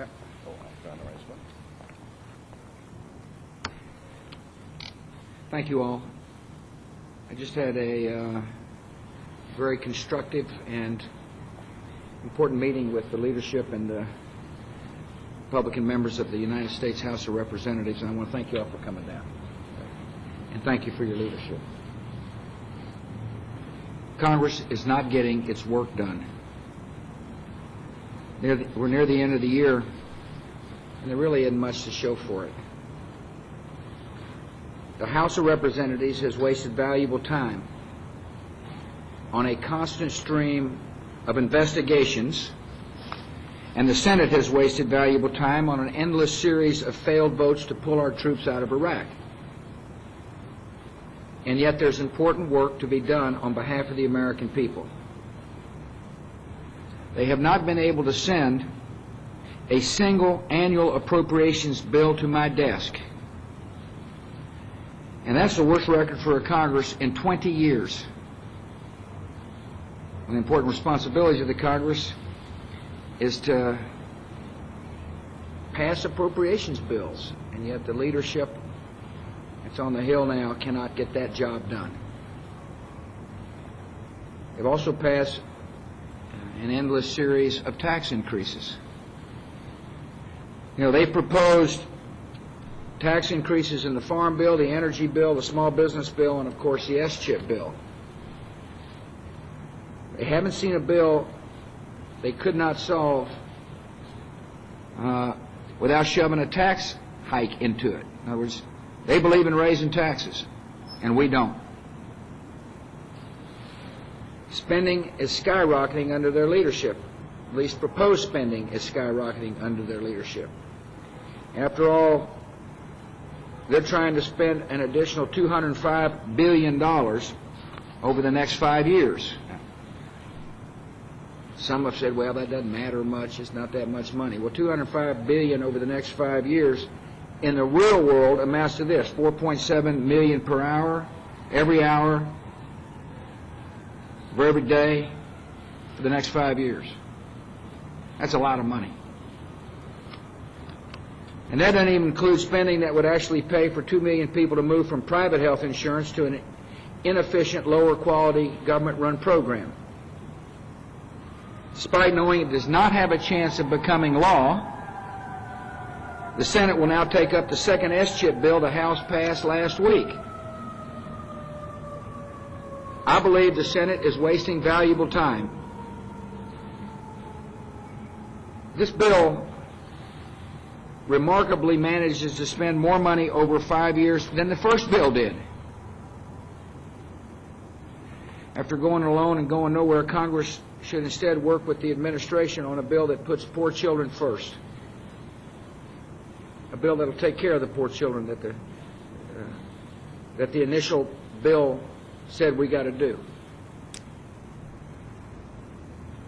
Yeah. Oh, I found the right spot. Thank you all. I just had a very constructive and important meeting with the leadership and the Republican members of the United States House of Representatives, and I want to thank you all for coming down. And thank you for your leadership. Congress is not getting its work done. We're near the end of the year, and there really isn't much to show for it. The House of Representatives has wasted valuable time on a constant stream of investigations, and the Senate has wasted valuable time on an endless series of failed votes to pull our troops out of Iraq. And yet there's important work to be done on behalf of the American people. They have not been able to send a single annual appropriations bill to my desk. And that's the worst record for a Congress in 20 years. One of the important responsibilities of the Congress is to pass appropriations bills, and yet the leadership that's on the Hill now cannot get that job done. They've also passed an endless series of tax increases. You know, they proposed tax increases in the Farm Bill, the Energy Bill, the Small Business Bill, and of course the S-chip bill. They haven't seen a bill they could not solve without shoving a tax hike into it. In other words, they believe in raising taxes, and we don't. Spending is skyrocketing under their leadership. At least proposed spending is skyrocketing under their leadership. After all, they're trying to spend an additional $205 billion over the next 5 years. Some have said, well, that doesn't matter much. It's not that much money. Well, $205 billion over the next 5 years in the real world amounts to this: 4.7 million per hour, every hour, for every day, for the next 5 years. That's a lot of money. And that doesn't even include spending that would actually pay for 2 million people to move from private health insurance to an inefficient, lower quality government-run program. Despite knowing it does not have a chance of becoming law, the Senate will now take up the second S-chip bill the House passed last week. I believe the Senate is wasting valuable time. This bill remarkably manages to spend more money over 5 years than the first bill did. After going alone and going nowhere, Congress should instead work with the administration on a bill that puts poor children first. A bill that will take care of the poor children that the initial bill said we got to do.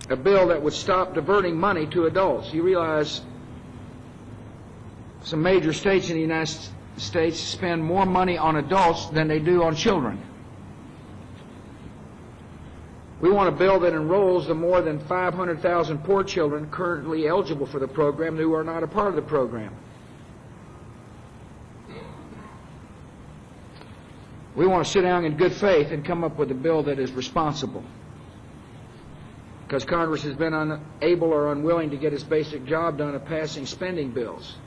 A bill that would stop diverting money to adults. You realize some major states in the United States spend more money on adults than they do on children. We want a bill that enrolls the more than 500,000 poor children currently eligible for the program who are not a part of the program. We want to sit down in good faith and come up with a bill that is responsible, because Congress has been unable or unwilling to get its basic job done of passing spending bills.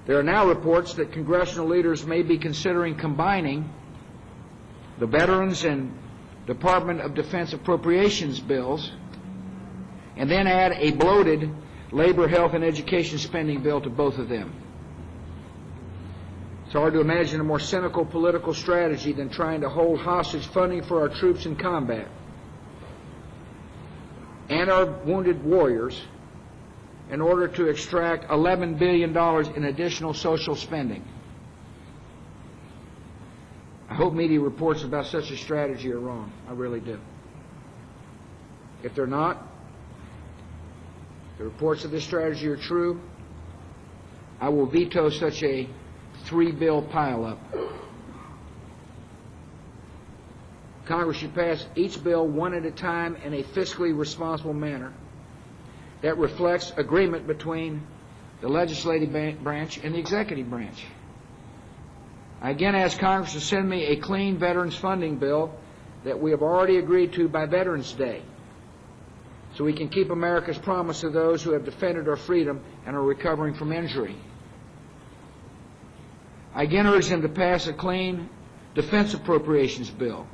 There are now reports that congressional leaders may be considering combining the Veterans and Department of Defense appropriations bills and then add a bloated labor, health, and education spending bill to both of them. It's hard to imagine a more cynical political strategy than trying to hold hostage funding for our troops in combat and our wounded warriors in order to extract $11 billion in additional social spending. I hope media reports about such a strategy are wrong. I really do. If they're not, if the reports of this strategy are true, I will veto such a 3-bill pileup. Congress should pass each bill one at a time in a fiscally responsible manner. that reflects agreement between the legislative branch and the executive branch. I again ask Congress to send me a clean veterans funding bill that we have already agreed to by Veterans Day, so we can keep America's promise to those who have defended our freedom and are recovering from injury. I again urge them to pass a clean defense appropriations bill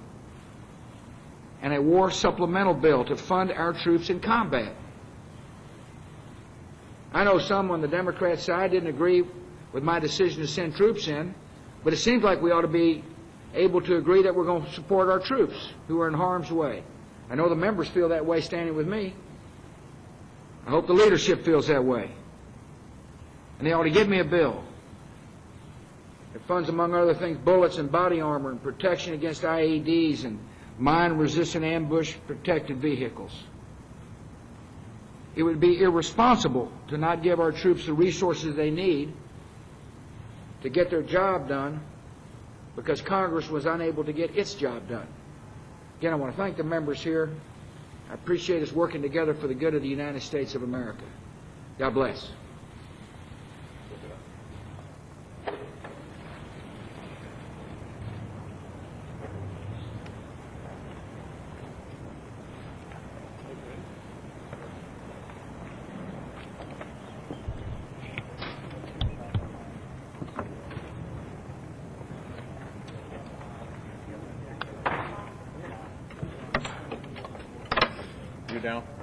and a war supplemental bill to fund our troops in combat. I know some on the Democrat side didn't agree with my decision to send troops in, but it seems like we ought to be able to agree that we're going to support our troops who are in harm's way. I know the members feel that way standing with me. I hope the leadership feels that way. And they ought to give me a bill that funds, among other things, bullets and body armor and protection against IEDs and mine-resistant ambush-protected vehicles. It would be irresponsible to not give our troops the resources they need to get their job done because Congress was unable to get its job done. Again, I want to thank the members here. I appreciate us working together for the good of the United States of America. God bless. You down?